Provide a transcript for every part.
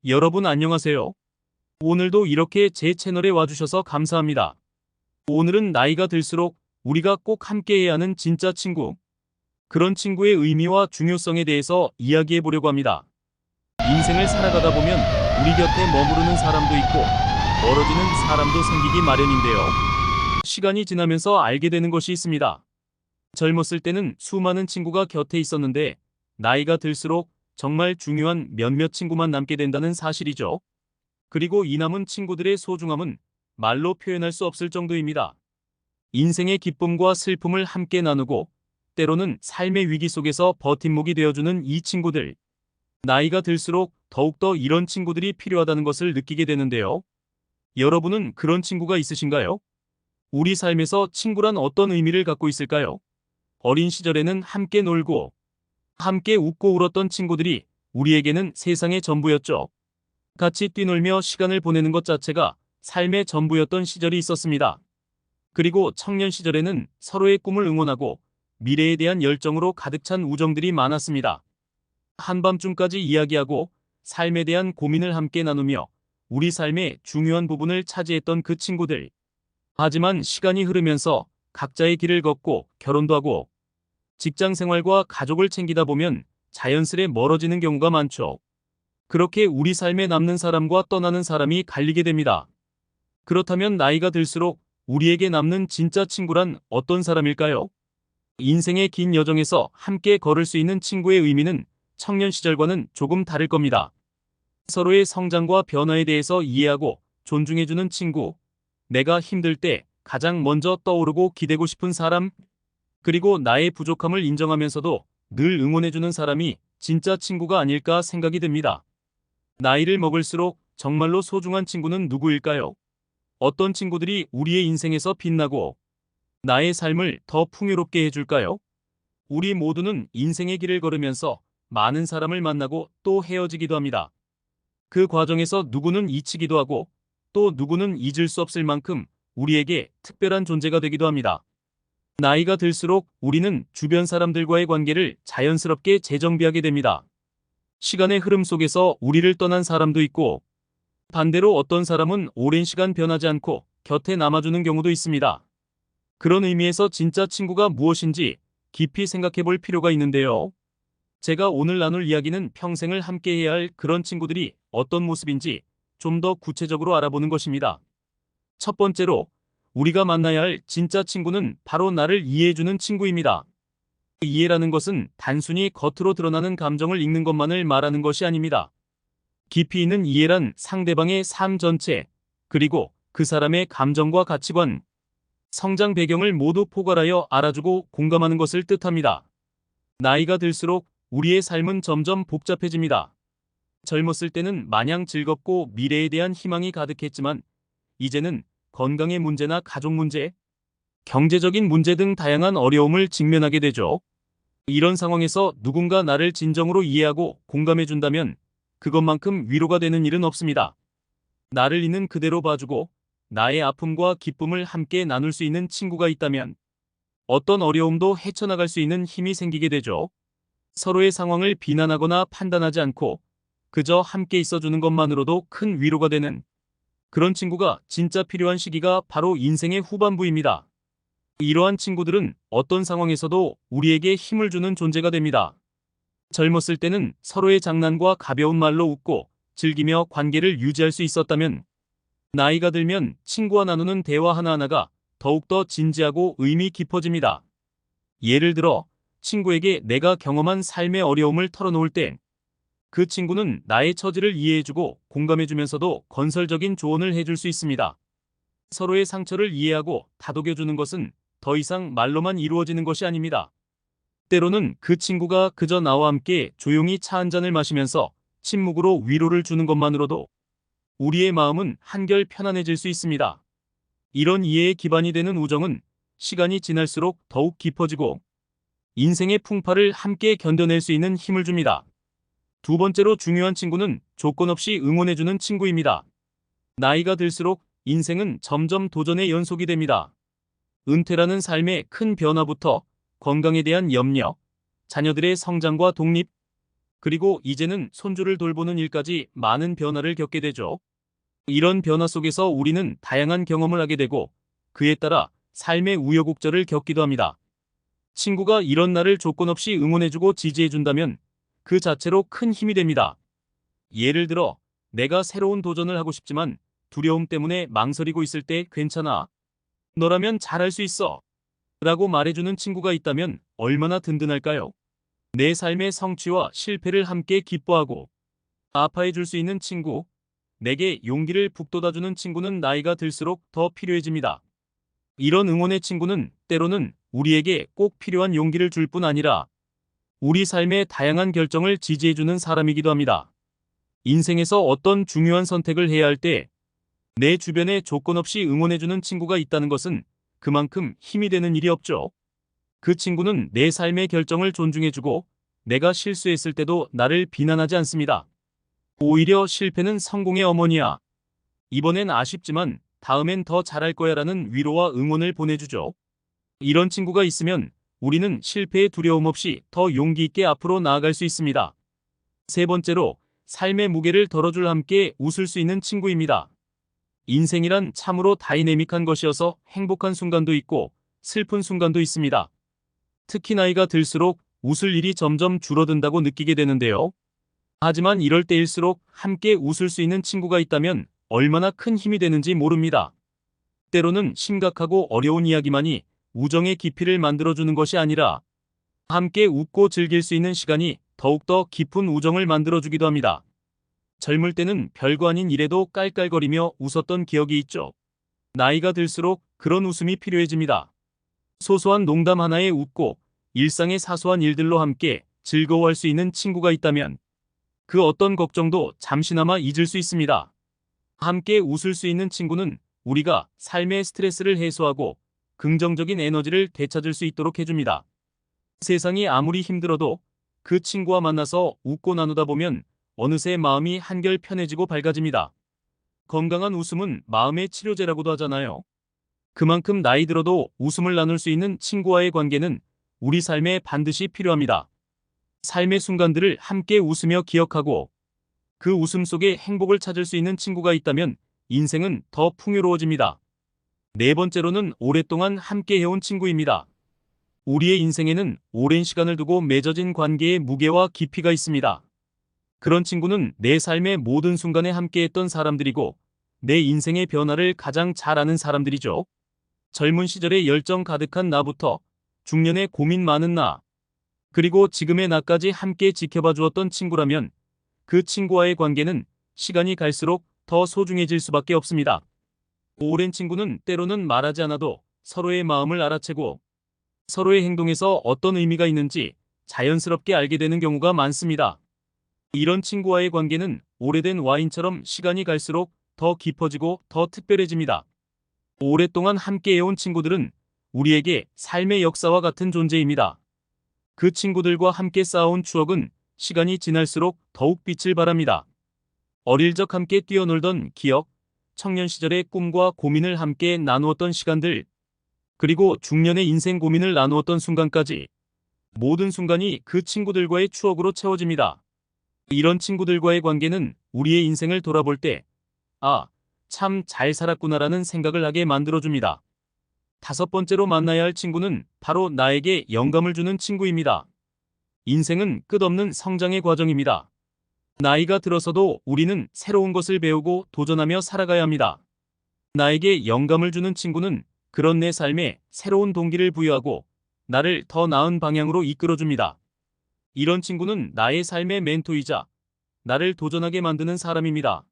여러분 안녕하세요. 오늘도 이렇게 제 채널에 와주셔서 감사합니다. 오늘은 나이가 들수록 우리가 꼭 함께해야 하는 진짜 친구, 그런 친구의 의미와 중요성에 대해서 이야기해 보려고 합니다. 인생을 살아가다 보면 우리 곁에 머무르는 사람도 있고 멀어지는 사람도 생기기 마련인데요. 시간이 지나면서 알게 되는 것이 있습니다. 젊었을 때는 수많은 친구가 곁에 있었는데 나이가 들수록 정말 중요한 몇몇 친구만 남게 된다는 사실이죠. 그리고 이 남은 친구들의 소중함은 말로 표현할 수 없을 정도입니다. 인생의 기쁨과 슬픔을 함께 나누고 때로는 삶의 위기 속에서 버팀목이 되어주는 이 친구들. 나이가 들수록 더욱더 이런 친구들이 필요하다는 것을 느끼게 되는데요. 여러분은 그런 친구가 있으신가요? 우리 삶에서 친구란 어떤 의미를 갖고 있을까요? 어린 시절에는 함께 놀고 함께 웃고 울었던 친구들이 우리에게는 세상의 전부였죠. 같이 뛰놀며 시간을 보내는 것 자체가 삶의 전부였던 시절이 있었습니다. 그리고 청년 시절에는 서로의 꿈을 응원하고 미래에 대한 열정으로 가득 찬 우정들이 많았습니다. 한밤중까지 이야기하고 삶에 대한 고민을 함께 나누며 우리 삶의 중요한 부분을 차지했던 그 친구들. 하지만 시간이 흐르면서 각자의 길을 걷고 결혼도 하고 직장 생활과 가족을 챙기다 보면 자연스레 멀어지는 경우가 많죠. 그렇게 우리 삶에 남는 사람과 떠나는 사람이 갈리게 됩니다. 그렇다면 나이가 들수록 우리에게 남는 진짜 친구란 어떤 사람일까요? 인생의 긴 여정에서 함께 걸을 수 있는 친구의 의미는 청년 시절과는 조금 다를 겁니다. 서로의 성장과 변화에 대해서 이해하고 존중해주는 친구, 내가 힘들 때 가장 먼저 떠오르고 기대고 싶은 사람, 그리고 나의 부족함을 인정하면서도 늘 응원해주는 사람이 진짜 친구가 아닐까 생각이 듭니다. 나이를 먹을수록 정말로 소중한 친구는 누구일까요? 어떤 친구들이 우리의 인생에서 빛나고 나의 삶을 더 풍요롭게 해줄까요? 우리 모두는 인생의 길을 걸으면서 많은 사람을 만나고 또 헤어지기도 합니다. 그 과정에서 누구는 잊히기도 하고 또 누구는 잊을 수 없을 만큼 우리에게 특별한 존재가 되기도 합니다. 나이가 들수록 우리는 주변 사람들과의 관계를 자연스럽게 재정비하게 됩니다. 시간의 흐름 속에서 우리를 떠난 사람도 있고 반대로 어떤 사람은 오랜 시간 변하지 않고 곁에 남아주는 경우도 있습니다. 그런 의미에서 진짜 친구가 무엇인지 깊이 생각해 볼 필요가 있는데요. 제가 오늘 나눌 이야기는 평생을 함께해야 할 그런 친구들이 어떤 모습인지 좀 더 구체적으로 알아보는 것입니다. 첫 번째로 우리가 만나야 할 진짜 친구는 바로 나를 이해해주는 친구입니다. 이해라는 것은 단순히 겉으로 드러나는 감정을 읽는 것만을 말하는 것이 아닙니다. 깊이 있는 이해란 상대방의 삶 전체, 그리고 그 사람의 감정과 가치관, 성장 배경을 모두 포괄하여 알아주고 공감하는 것을 뜻합니다. 나이가 들수록 우리의 삶은 점점 복잡해집니다. 젊었을 때는 마냥 즐겁고 미래에 대한 희망이 가득했지만 이제는 건강의 문제나 가족 문제, 경제적인 문제 등 다양한 어려움을 직면하게 되죠. 이런 상황에서 누군가 나를 진정으로 이해하고 공감해준다면 그것만큼 위로가 되는 일은 없습니다. 나를 있는 그대로 봐주고 나의 아픔과 기쁨을 함께 나눌 수 있는 친구가 있다면 어떤 어려움도 헤쳐나갈 수 있는 힘이 생기게 되죠. 서로의 상황을 비난하거나 판단하지 않고 그저 함께 있어주는 것만으로도 큰 위로가 되는 그런 친구가 진짜 필요한 시기가 바로 인생의 후반부입니다. 이러한 친구들은 어떤 상황에서도 우리에게 힘을 주는 존재가 됩니다. 젊었을 때는 서로의 장난과 가벼운 말로 웃고 즐기며 관계를 유지할 수 있었다면 나이가 들면 친구와 나누는 대화 하나하나가 더욱더 진지하고 의미 깊어집니다. 예를 들어 친구에게 내가 경험한 삶의 어려움을 털어놓을 때 그 친구는 나의 처지를 이해해주고 공감해주면서도 건설적인 조언을 해줄 수 있습니다. 서로의 상처를 이해하고 다독여주는 것은 더 이상 말로만 이루어지는 것이 아닙니다. 때로는 그 친구가 그저 나와 함께 조용히 차 한 잔을 마시면서 침묵으로 위로를 주는 것만으로도 우리의 마음은 한결 편안해질 수 있습니다. 이런 이해의 기반이 되는 우정은 시간이 지날수록 더욱 깊어지고 인생의 풍파를 함께 견뎌낼 수 있는 힘을 줍니다. 두 번째로 중요한 친구는 조건 없이 응원해주는 친구입니다. 나이가 들수록 인생은 점점 도전의 연속이 됩니다. 은퇴라는 삶의 큰 변화부터 건강에 대한 염려, 자녀들의 성장과 독립, 그리고 이제는 손주를 돌보는 일까지 많은 변화를 겪게 되죠. 이런 변화 속에서 우리는 다양한 경험을 하게 되고 그에 따라 삶의 우여곡절을 겪기도 합니다. 친구가 이런 나를 조건 없이 응원해주고 지지해준다면 그 자체로 큰 힘이 됩니다. 예를 들어, 내가 새로운 도전을 하고 싶지만 두려움 때문에 망설이고 있을 때 괜찮아. 너라면 잘할 수 있어. 라고 말해주는 친구가 있다면 얼마나 든든할까요? 내 삶의 성취와 실패를 함께 기뻐하고 아파해줄 수 있는 친구, 내게 용기를 북돋아주는 친구는 나이가 들수록 더 필요해집니다. 이런 응원의 친구는 때로는 우리에게 꼭 필요한 용기를 줄 뿐 아니라 우리 삶의 다양한 결정을 지지해주는 사람이기도 합니다. 인생에서 어떤 중요한 선택을 해야 할 때 내 주변에 조건 없이 응원해주는 친구가 있다는 것은 그만큼 힘이 되는 일이 없죠. 그 친구는 내 삶의 결정을 존중해주고 내가 실수했을 때도 나를 비난하지 않습니다. 오히려 실패는 성공의 어머니야. 이번엔 아쉽지만 다음엔 더 잘할 거야 라는 위로와 응원을 보내주죠. 이런 친구가 있으면 우리는 실패의 두려움 없이 더 용기 있게 앞으로 나아갈 수 있습니다. 세 번째로, 삶의 무게를 덜어줄 함께 웃을 수 있는 친구입니다. 인생이란 참으로 다이내믹한 것이어서 행복한 순간도 있고 슬픈 순간도 있습니다. 특히 나이가 들수록 웃을 일이 점점 줄어든다고 느끼게 되는데요. 하지만 이럴 때일수록 함께 웃을 수 있는 친구가 있다면 얼마나 큰 힘이 되는지 모릅니다. 때로는 심각하고 어려운 이야기만이 우정의 깊이를 만들어주는 것이 아니라 함께 웃고 즐길 수 있는 시간이 더욱더 깊은 우정을 만들어주기도 합니다. 젊을 때는 별거 아닌 일에도 깔깔거리며 웃었던 기억이 있죠. 나이가 들수록 그런 웃음이 필요해집니다. 소소한 농담 하나에 웃고 일상의 사소한 일들로 함께 즐거워할 수 있는 친구가 있다면 그 어떤 걱정도 잠시나마 잊을 수 있습니다. 함께 웃을 수 있는 친구는 우리가 삶의 스트레스를 해소하고 긍정적인 에너지를 되찾을 수 있도록 해줍니다. 세상이 아무리 힘들어도 그 친구와 만나서 웃고 나누다 보면 어느새 마음이 한결 편해지고 밝아집니다. 건강한 웃음은 마음의 치료제라고도 하잖아요. 그만큼 나이 들어도 웃음을 나눌 수 있는 친구와의 관계는 우리 삶에 반드시 필요합니다. 삶의 순간들을 함께 웃으며 기억하고 그 웃음 속에 행복을 찾을 수 있는 친구가 있다면 인생은 더 풍요로워집니다. 네 번째로는 오랫동안 함께 해온 친구입니다. 우리의 인생에는 오랜 시간을 두고 맺어진 관계의 무게와 깊이가 있습니다. 그런 친구는 내 삶의 모든 순간에 함께했던 사람들이고 내 인생의 변화를 가장 잘 아는 사람들이죠. 젊은 시절에 열정 가득한 나부터 중년에 고민 많은 나, 그리고 지금의 나까지 함께 지켜봐 주었던 친구라면 그 친구와의 관계는 시간이 갈수록 더 소중해질 수밖에 없습니다. 오랜 친구는 때로는 말하지 않아도 서로의 마음을 알아채고 서로의 행동에서 어떤 의미가 있는지 자연스럽게 알게 되는 경우가 많습니다. 이런 친구와의 관계는 오래된 와인처럼 시간이 갈수록 더 깊어지고 더 특별해집니다. 오랫동안 함께해온 친구들은 우리에게 삶의 역사와 같은 존재입니다. 그 친구들과 함께 쌓아온 추억은 시간이 지날수록 더욱 빛을 발합니다. 어릴 적 함께 뛰어놀던 기억, 청년 시절의 꿈과 고민을 함께 나누었던 시간들, 그리고 중년의 인생 고민을 나누었던 순간까지 모든 순간이 그 친구들과의 추억으로 채워집니다. 이런 친구들과의 관계는 우리의 인생을 돌아볼 때, 아, 참 잘 살았구나라는 생각을 하게 만들어줍니다. 다섯 번째로 만나야 할 친구는 바로 나에게 영감을 주는 친구입니다. 인생은 끝없는 성장의 과정입니다. 나이가 들어서도 우리는 새로운 것을 배우고 도전하며 살아가야 합니다. 나에게 영감을 주는 친구는 그런 내 삶에 새로운 동기를 부여하고 나를 더 나은 방향으로 이끌어줍니다. 이런 친구는 나의 삶의 멘토이자 나를 도전하게 만드는 사람입니다.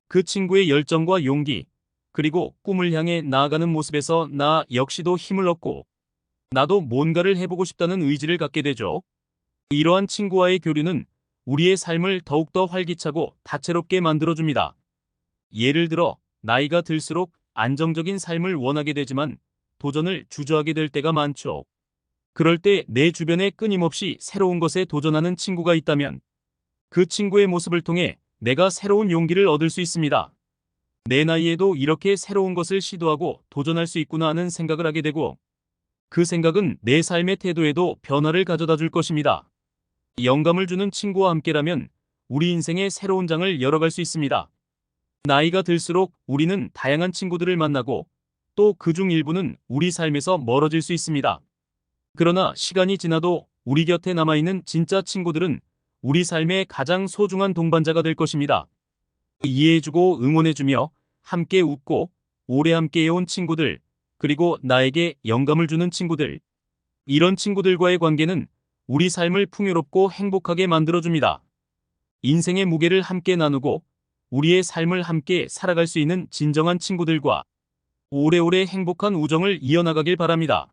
그 친구의 열정과 용기, 그리고 꿈을 향해 나아가는 모습에서 나 역시도 힘을 얻고 나도 뭔가를 해보고 싶다는 의지를 갖게 되죠. 이러한 친구와의 교류는 우리의 삶을 더욱더 활기차고 다채롭게 만들어줍니다. 예를 들어, 나이가 들수록 안정적인 삶을 원하게 되지만 도전을 주저하게 될 때가 많죠. 그럴 때 내 주변에 끊임없이 새로운 것에 도전하는 친구가 있다면 그 친구의 모습을 통해 내가 새로운 용기를 얻을 수 있습니다. 내 나이에도 이렇게 새로운 것을 시도하고 도전할 수 있구나 하는 생각을 하게 되고 그 생각은 내 삶의 태도에도 변화를 가져다 줄 것입니다. 영감을 주는 친구와 함께라면 우리 인생의 새로운 장을 열어갈 수 있습니다. 나이가 들수록 우리는 다양한 친구들을 만나고 또 그중 일부는 우리 삶에서 멀어질 수 있습니다. 그러나 시간이 지나도 우리 곁에 남아있는 진짜 친구들은 우리 삶의 가장 소중한 동반자가 될 것입니다. 이해해주고 응원해주며 함께 웃고 오래 함께해온 친구들, 그리고 나에게 영감을 주는 친구들. 이런 친구들과의 관계는 우리 삶을 풍요롭고 행복하게 만들어줍니다. 인생의 무게를 함께 나누고 우리의 삶을 함께 살아갈 수 있는 진정한 친구들과 오래오래 행복한 우정을 이어나가길 바랍니다.